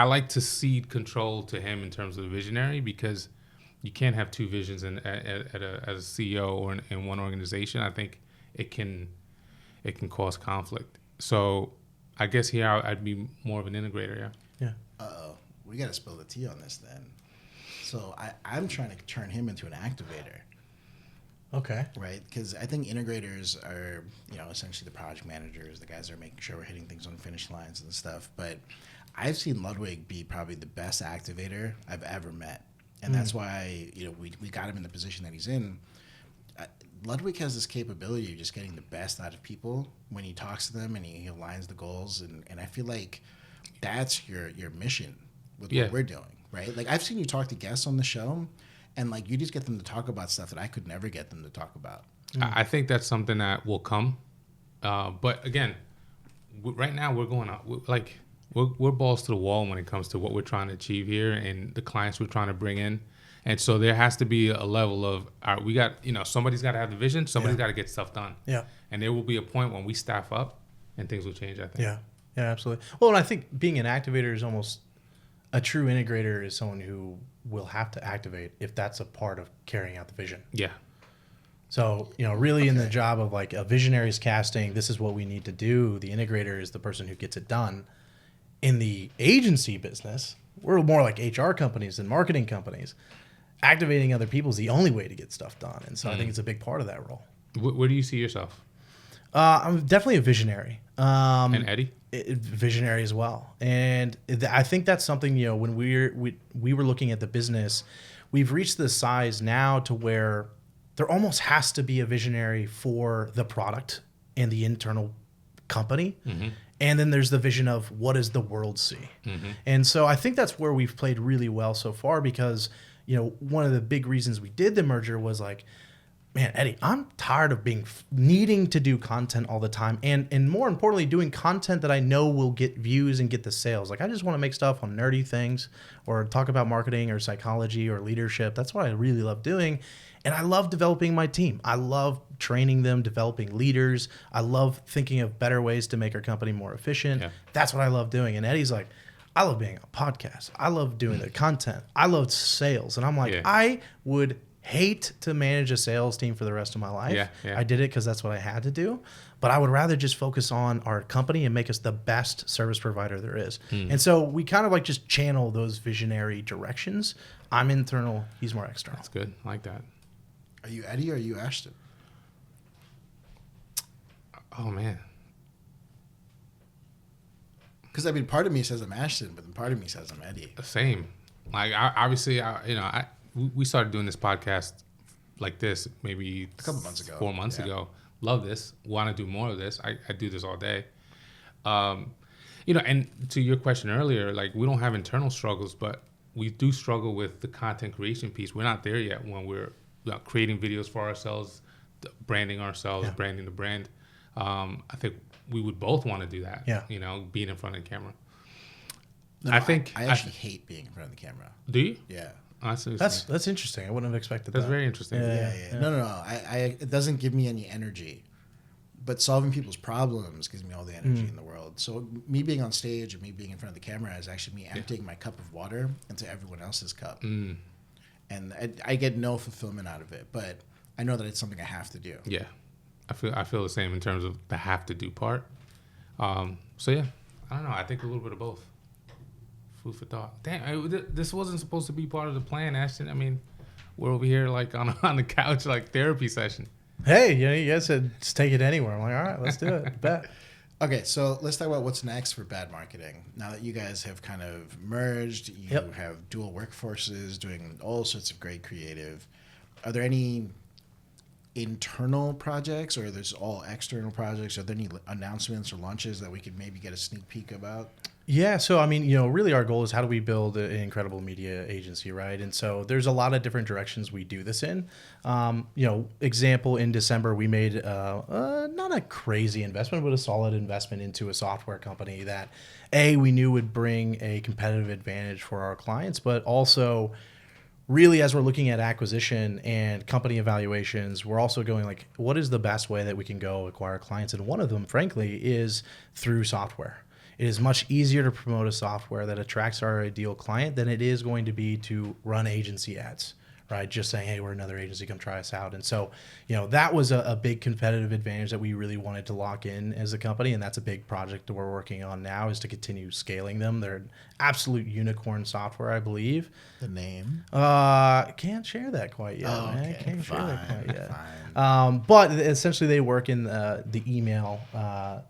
like to cede control to him in terms of the visionary, because you can't have two visions as a CEO or in one organization. I think it can cause conflict. So I guess here I'd be more of an integrator. Yeah. Yeah. Uh-oh. We got to spill the tea on this then. So I'm trying to turn him into an activator. Okay. Right? Because I think integrators are, essentially the project managers, the guys that are making sure we're hitting things on finish lines and stuff. But I've seen Ludwig be probably the best activator I've ever met. And that's why, we got him in the position that he's in. Ludwig has this capability of just getting the best out of people when he talks to them and he aligns the goals. And I feel like that's your mission with what we're doing, right? Like, I've seen you talk to guests on the show, and like you just get them to talk about stuff that I could never get them to talk about. I think that's something that will come. But again, right now we're going out, we're balls to the wall when it comes to what we're trying to achieve here and the clients we're trying to bring in. And so there has to be a level of, we got, somebody's got to have the vision, somebody's got to get stuff done. Yeah. And there will be a point when we staff up and things will change, I think. Yeah. Yeah, absolutely. Well, and I think being an activator is almost, a true integrator is someone who will have to activate if that's a part of carrying out the vision. Yeah. So, really in the job of like a visionary's casting, this is what we need to do. The integrator is the person who gets it done. In the agency business, we're more like HR companies than marketing companies. Activating other people is the only way to get stuff done. And so I think it's a big part of that role. Where do you see yourself? I'm definitely a visionary. And Eddie? Visionary as well. And I think that's something, when we were looking at the business, we've reached the size now to where there almost has to be a visionary for the product and the internal company. Mm-hmm. And then there's the vision of what does the world see? Mm-hmm. And so I think that's where we've played really well so far, because, one of the big reasons we did the merger was like, man, Eddie, I'm tired of needing to do content all the time. And more importantly, doing content that I know will get views and get the sales. Like, I just want to make stuff on nerdy things or talk about marketing or psychology or leadership. That's what I really love doing. And I love developing my team. I love training them, developing leaders. I love thinking of better ways to make our company more efficient. Yeah. That's what I love doing. And Eddie's like, I love being a podcast. I love doing the content. I love sales. And I'm like, I would hate to manage a sales team for the rest of my life. Yeah. I did it because that's what I had to do. But I would rather just focus on our company and make us the best service provider there is. And so we kind of like just channel those visionary directions. I'm internal. He's more external. That's good. I like that. Are you Eddie or are you Ashton? Oh, man. Because, part of me says I'm Ashton, but then part of me says I'm Eddie. Same. Like, we started doing this podcast like this maybe a couple months ago. 4 months ago. Love this. Want to do more of this. I do this all day. And to your question earlier, like, we don't have internal struggles, but we do struggle with the content creation piece. We're not there yet when we're creating videos for ourselves, branding ourselves, branding the brand. I think we would both want to do that. Yeah. Being in front of the camera. No, I actually hate being in front of the camera. Do you? Yeah. That's interesting. I wouldn't have expected that. That's very interesting. Yeah. No. It doesn't give me any energy, but solving people's problems gives me all the energy in the world. So me being on stage and me being in front of the camera is actually me emptying my cup of water into everyone else's cup. And I get no fulfillment out of it, but I know that it's something I have to do. Yeah. I feel the same in terms of the have to do part. So yeah, I don't know. I think a little bit of both. Food for thought. Damn, this wasn't supposed to be part of the plan, Ashton. I mean, we're over here like on the couch, like therapy session. Hey, you guys said just take it anywhere. I'm like, all right, let's do it. Bet. Okay, so let's talk about what's next for Bad Marketing. Now that you guys have kind of merged, you have dual workforces doing all sorts of great creative. Are there any internal projects, or there's all external projects? Are there any announcements or launches that we could maybe get a sneak peek about? Yeah, so I mean, really our goal is how do we build an incredible media agency, right? And so there's a lot of different directions we do this in. Example, in December, we made not a crazy investment, but a solid investment into a software company that, we knew would bring a competitive advantage for our clients, but also really as we're looking at acquisition and company evaluations, we're also going like, what is the best way that we can go acquire clients? And one of them, frankly, is through software. It is much easier to promote a software that attracts our ideal client than it is going to be to run agency ads, right? Just saying, hey, we're another agency, come try us out. And so, that was a big competitive advantage that we really wanted to lock in as a company. And that's a big project that we're working on now, is to continue scaling them. They're an absolute unicorn software, I believe. The name? Can't share that quite yet. Oh, man. okay. Can't share that quite yet. Fine. But essentially, they work in the email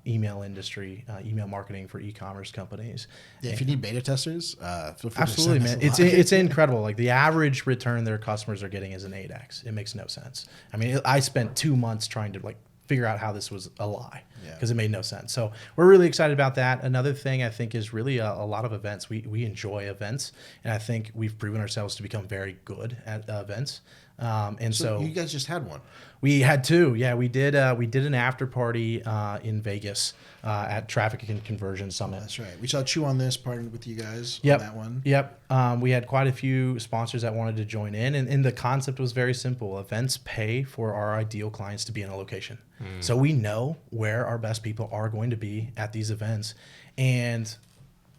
industry, email marketing for e-commerce companies. Yeah, if you need beta testers, feel free Absolutely, to man. send us a It's incredible. Like the average return their customers are getting is an 8x. It makes no sense. I mean, I spent 2 months trying to figure out how this was a lie because it made no sense. So we're really excited about that. Another thing I think is really a lot of events. We enjoy events, and I think we've proven ourselves to become very good at events. So you guys just had one. we had two. Yeah, we did an after party in Vegas at Traffic and Conversion Summit. That's right. We saw Chew on This partnered with you guys Yep. on that one. Yep. We had quite a few sponsors that wanted to join in, and the concept was very simple. Events pay for our ideal clients to be in a location. So we know where our best people are going to be at these events. And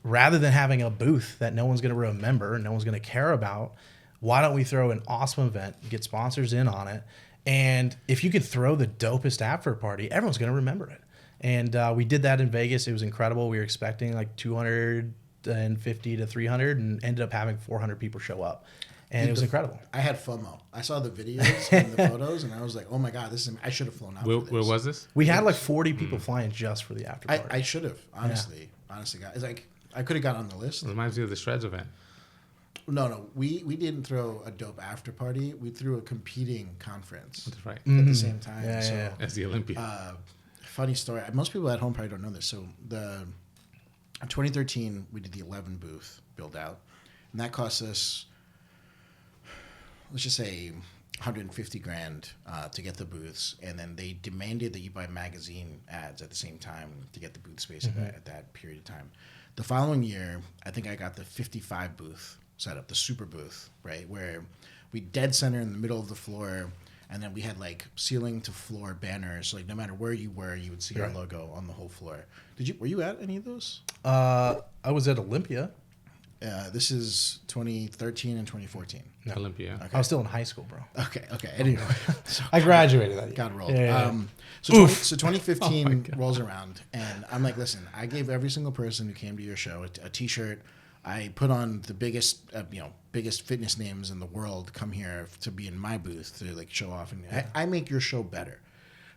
rather than having a booth that no one's going to remember, no one's going to care about, why don't we throw an awesome event, get sponsors in on it, and if you can throw the dopest after party, everyone's going to remember it. And we did that in Vegas. It was incredible. We were expecting like 250 to 300 and ended up having 400 people show up. And it was incredible. I had FOMO. I saw the videos and the photos, and I was like, "Oh my god, I should have flown out." Where, for this. where was this? We had like 40 people flying just for the after party. I should have honestly, guys. It's like I could have got on the list. It reminds me of the Shreds event. No, we didn't throw a dope after party. We threw a competing conference That's right. at the same time. Yeah, so, yeah. As the Olympia. funny story. Most people at home probably don't know this. So in 2013, we did the 11 booth build out, and that cost us, let's just say, 150 grand to get the booths, and then they demanded that you buy magazine ads at the same time to get the booth space at that period of time. The following year, I think I got the 55 booth set up, the super booth, right, where we dead center in the middle of the floor, and then we had like ceiling to floor banners, so like no matter where you were, you would see our logo on the whole floor. Were you at any of those? I was at Olympia. This is 2013 and 2014. Olympia. I was still in high school, bro. Okay. Anyway, I graduated that year. got rolled. Yeah. So 2015 rolls around, and I'm like, listen, I gave every single person who came to your show a T-shirt. I put on the biggest fitness names in the world come here to be in my booth to like show off, and I make your show better.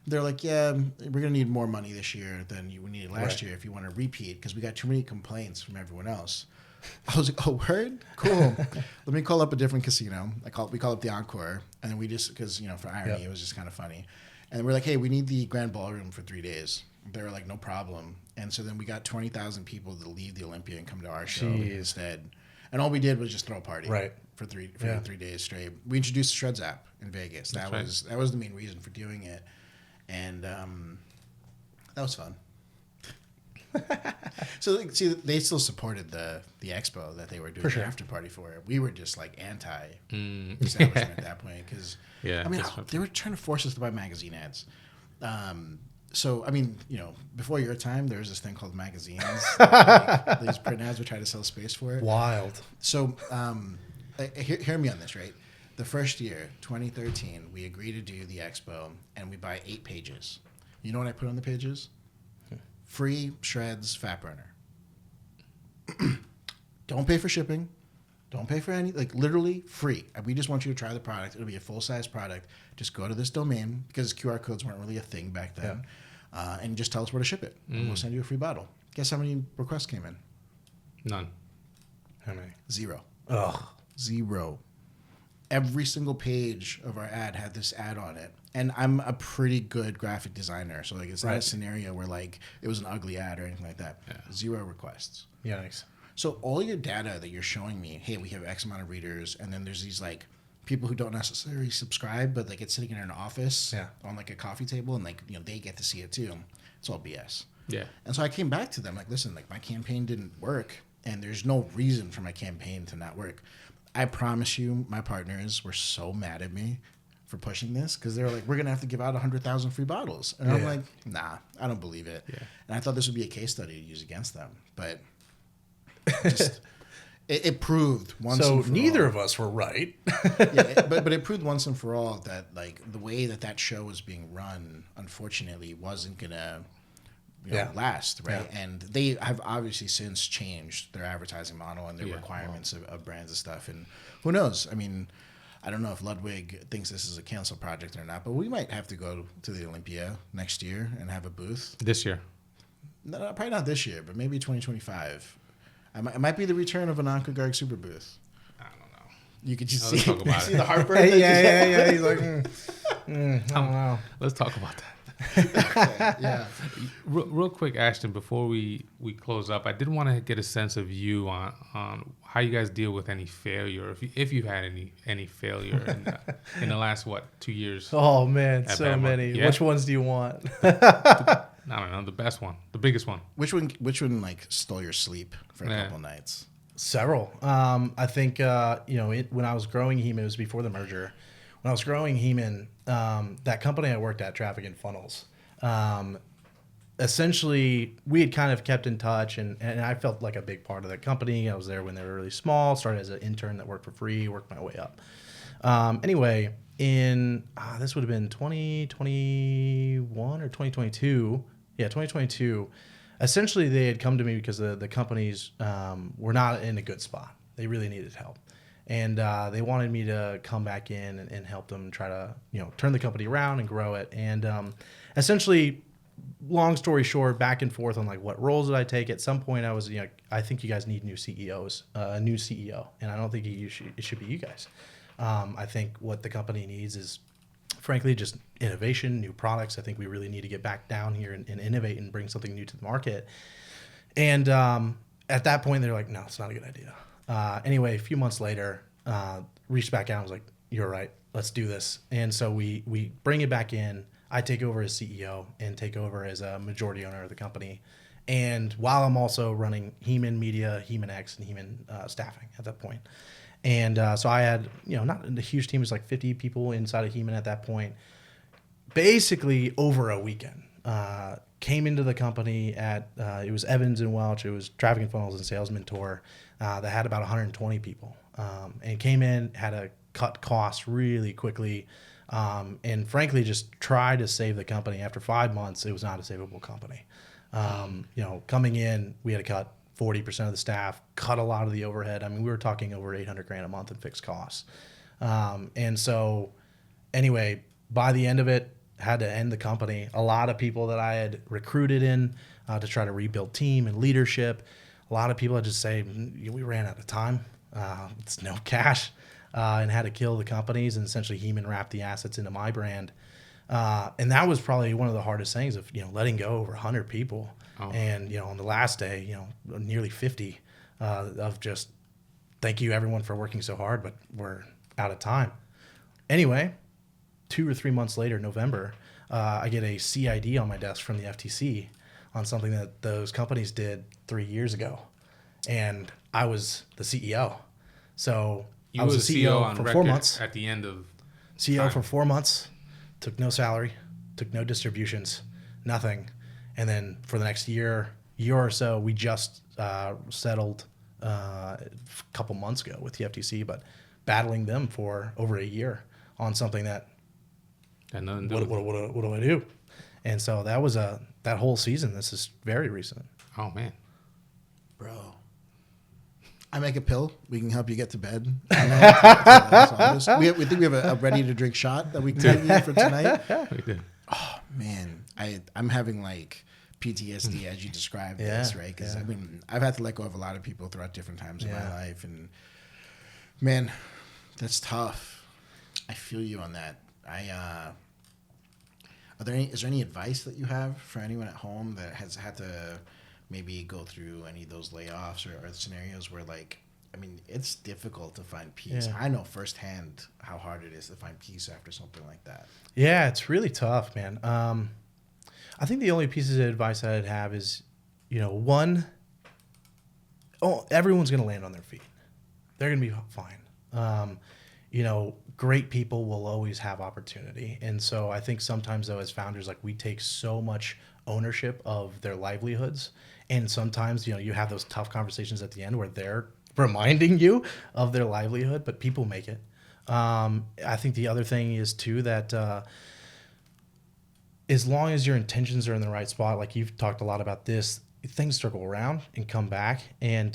They're like, yeah, we're gonna need more money this year than you needed last year if you want to repeat, because we got too many complaints from everyone else. I was like, oh, word? Cool. Let me call up a different casino. We call up the Encore, and then we just, because, for irony, it was just kind of funny. And we're like, hey, we need the Grand Ballroom for 3 days. They were like, no problem. And so then we got 20,000 people to leave the Olympia and come to our show instead. And all we did was just throw a party for 3 days straight. We introduced the Shreds app in Vegas. That was the main reason for doing it. And that was fun. So see, they still supported the expo that they were doing the after party for. We were just like anti-establishment at that point, because they were trying to force us to buy magazine ads. So before your time, there was this thing called magazines. These print ads were trying to sell space for it. Wild. So hear me on this, right? The first year, 2013, we agreed to do the expo, and we buy 8 pages. You know what I put on the pages? Free Shreds Fat Burner. Don't pay for shipping. Don't pay for any, literally free. We just want you to try the product. It'll be a full-size product. Just go to this domain, because QR codes weren't really a thing back then, and just tell us where to ship it, and we'll send you a free bottle. Guess how many requests came in? None. How many? 0. Ugh. 0. every single page of our ad had this ad on it. And I'm a pretty good graphic designer. So like it's not a scenario where like it was an ugly ad or anything like that. Yeah. 0 requests. Yikes. So all your data that you're showing me, hey, we have X amount of readers, and then there's these like people who don't necessarily subscribe, but like it's sitting in an office on like a coffee table, and like they get to see it too. It's all BS. Yeah. And so I came back to them like, listen, like my campaign didn't work, and there's no reason for my campaign to not work. I promise you, my partners were so mad at me for pushing this because they were like, we're gonna have to give out 100,000 free bottles, and I'm like, nah, I don't believe it. Yeah. And I thought this would be a case study to use against them, but just it proved once. So and for neither all. of us were right. But it proved once and for all that like the way that show was being run, unfortunately, wasn't gonna last, right? Yeah. And they have obviously since changed their advertising model and their requirements of brands and stuff. And who knows? I mean, I don't know if Ludwig thinks this is a cancel project or not, but we might have to go to the Olympia next year and have a booth. This year? No, probably not this year, but maybe 2025. It might be the return of an Anka Super booth. I don't know. You could just see the heartburn. Yeah. He's like, I don't know. Let's talk about that. Okay, yeah. Real quick, Ashton, before we close up, I did want to get a sense of you on how you guys deal with any failure, if you've had any failure in the last 2 years. Oh man, so many. Yeah? Which ones do you want? I don't know, the best one, the biggest one. Which one like stole your sleep for a couple nights? Several. I think when I was growing Heman, it was before the merger. When I was growing Heman, that company I worked at, Traffic and Funnels, essentially we had kind of kept in touch, and I felt like a big part of that company. I was there when they were really small, started as an intern that worked for free, worked my way up. Anyway, in this would have been 2021 or 2022. Yeah, 2022. Essentially, they had come to me because the companies were not in a good spot. They really needed help. And they wanted me to come back in and help them try to, turn the company around and grow it. And essentially, long story short, back and forth on like what roles did I take. At some point, I was, I think you guys need new CEOs, a new CEO, and I don't think it should be you guys. I think what the company needs is, frankly, just innovation, new products. I think we really need to get back down here and innovate and bring something new to the market. And at that point, they're like, no, it's not a good idea. Anyway, a few months later, reached back out and was like, you're right, let's do this. And so we bring it back in. I take over as CEO and take over as a majority owner of the company. And while I'm also running Heman Media, Heman X, and Heman staffing at that point. And so I had, not a huge team. It was like 50 people inside of Heman at that point. Basically over a weekend. Came into the company at, it was Evans and Welch. It was Traffic and Funnels and Sales Mentor that had about 120 people. And came in, had to cut costs really quickly. And frankly, just try to save the company. After 5 months, it was not a savable company. Coming in, we had to cut 40% of the staff, cut a lot of the overhead. I mean, we were talking over $800,000 a month in fixed costs. And so anyway, by the end of it, had to end the company. A lot of people that I had recruited in to try to rebuild team and leadership. A lot of people had just say, we ran out of time. It's no cash, and had to kill the companies. And essentially Heman wrapped the assets into my brand. And that was probably one of the hardest things of, letting go over 100 people. Oh. And, on the last day, nearly 50 of just thank you everyone for working so hard, but we're out of time. Anyway, 2 or 3 months later, November, I get a CID on my desk from the FTC on something that those companies did 3 years ago. And I was the CEO. So I was the CEO for 4 months. At the end of CEO time. For 4 months, took no salary, took no distributions, nothing. And then for the next year or so, we just settled a couple months ago with the FTC, but battling them for over a year on something that what do I do? And so that was that whole season. This is very recent. Oh man, bro. I make a pill. We can help you get to bed. We think we have a ready to drink shot that we can give you for tonight. We did. Oh man, I'm having like PTSD as you described this, right? Because I've had to let go of a lot of people throughout different times in my life, and man, that's tough. I feel you on that. Is there any advice that you have for anyone at home that has had to maybe go through any of those layoffs or scenarios where, like, I mean, it's difficult to find peace. Yeah. I know firsthand how hard it is to find peace after something like that. Yeah, it's really tough, man. I think the only pieces of advice I'd have is, one, everyone's going to land on their feet. They're going to be fine. Great people will always have opportunity. And so I think sometimes, though, as founders, like, we take so much ownership of their livelihoods. And sometimes, you have those tough conversations at the end where they're reminding you of their livelihood, but people make it. I think the other thing is, too, that as long as your intentions are in the right spot, like you've talked a lot about this, things circle around and come back. And,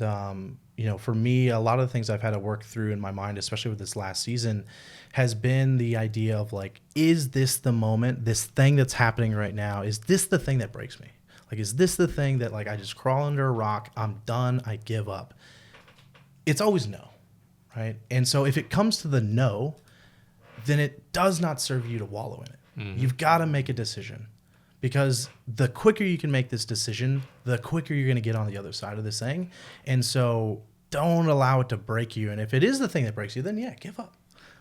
for me, a lot of the things I've had to work through in my mind, especially with this last season, has been the idea of, like, is this the moment, this thing that's happening right now, is this the thing that breaks me? Like, is this the thing that, like, I just crawl under a rock, I'm done, I give up? It's always no, right? And so if it comes to the no, then it does not serve you to wallow in it. Mm-hmm. You've got to make a decision, because the quicker you can make this decision, the quicker you're going to get on the other side of this thing. And so don't allow it to break you. And if it is the thing that breaks you, then yeah, give up.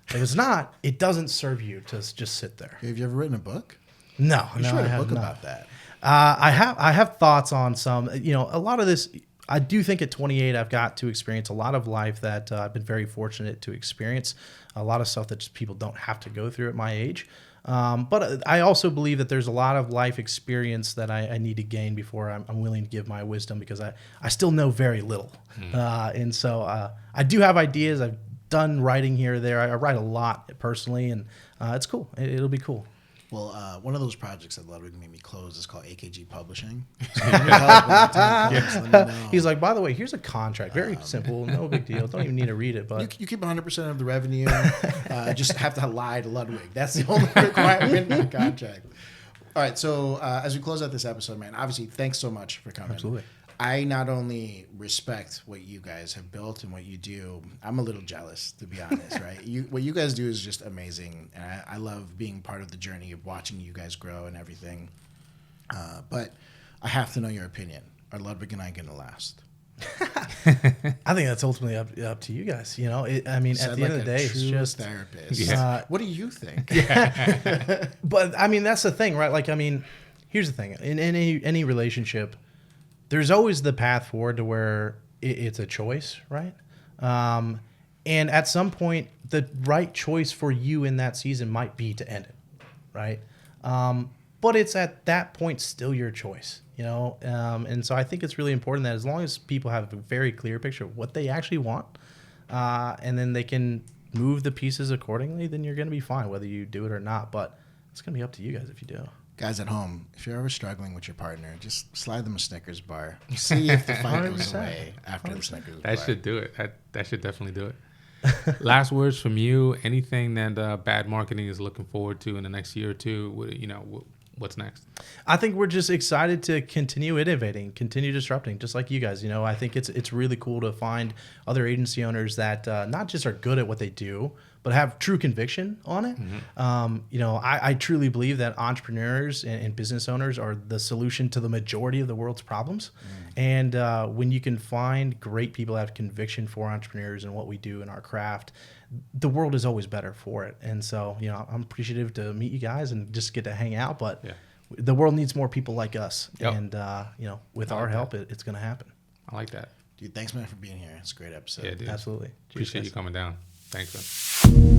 If it's not, it doesn't serve you to just sit there. Have you ever written a book? No, You should write a book about that. I have thoughts on some, a lot of this. I do think at 28, I've got to experience a lot of life that I've been very fortunate to experience. A lot of stuff that just people don't have to go through at my age. But I also believe that there's a lot of life experience that I need to gain before I'm willing to give my wisdom, because I still know very little. And so I do have ideas. I've done writing here or there. I write a lot personally, and it's cool. It'll be cool. Well, one of those projects that Ludwig made me close is called AKG Publishing. So you need help when the time comes, let me know. He's like, by the way, here's a contract. Very simple. No big deal. Don't even need to read it. But you keep 100% of the revenue. Just have to lie to Ludwig. That's the only requirement in the contract. All right. So as we close out this episode, man, obviously, thanks so much for coming. Absolutely. I not only respect what you guys have built and what you do, I'm a little jealous, to be honest, right? What you guys do is just amazing. And I love being part of the journey of watching you guys grow and everything. But I have to know your opinion. Are Ludwig and I going to last? I think that's ultimately up to you guys. At the end of the day, it's just therapist. Yeah. What do you think? But I mean, that's the thing, right? Like, I mean, here's the thing. In any relationship, there's always the path forward to where it's a choice, right? And at some point, the right choice for you in that season might be to end it, right? But it's at that point still your choice, And so I think it's really important that as long as people have a very clear picture of what they actually want, and then they can move the pieces accordingly, then you're going to be fine whether you do it or not. But it's going to be up to you guys if you do. Guys at home, if you're ever struggling with your partner, just slide them a Snickers bar. See if the fight goes away after the Snickers bar. That should do it. That should definitely do it. Last words from you. Anything that bad marketing is looking forward to in the next year or two? What's next? I think we're just excited to continue innovating, continue disrupting, just like you guys. I think it's really cool to find other agency owners that not just are good at what they do, but have true conviction on it. Mm-hmm. I truly believe that entrepreneurs and business owners are the solution to the majority of the world's problems. And when you can find great people that have conviction for entrepreneurs and what we do in our craft, the world is always better for it. And so, I'm appreciative to meet you guys and just get to hang out. But the world needs more people like us. Yep. And, with our help, it's going to happen. I like that. Dude, thanks, man, for being here. It's a great episode. Yeah, dude. Absolutely. Appreciate you coming down. Thanks, man.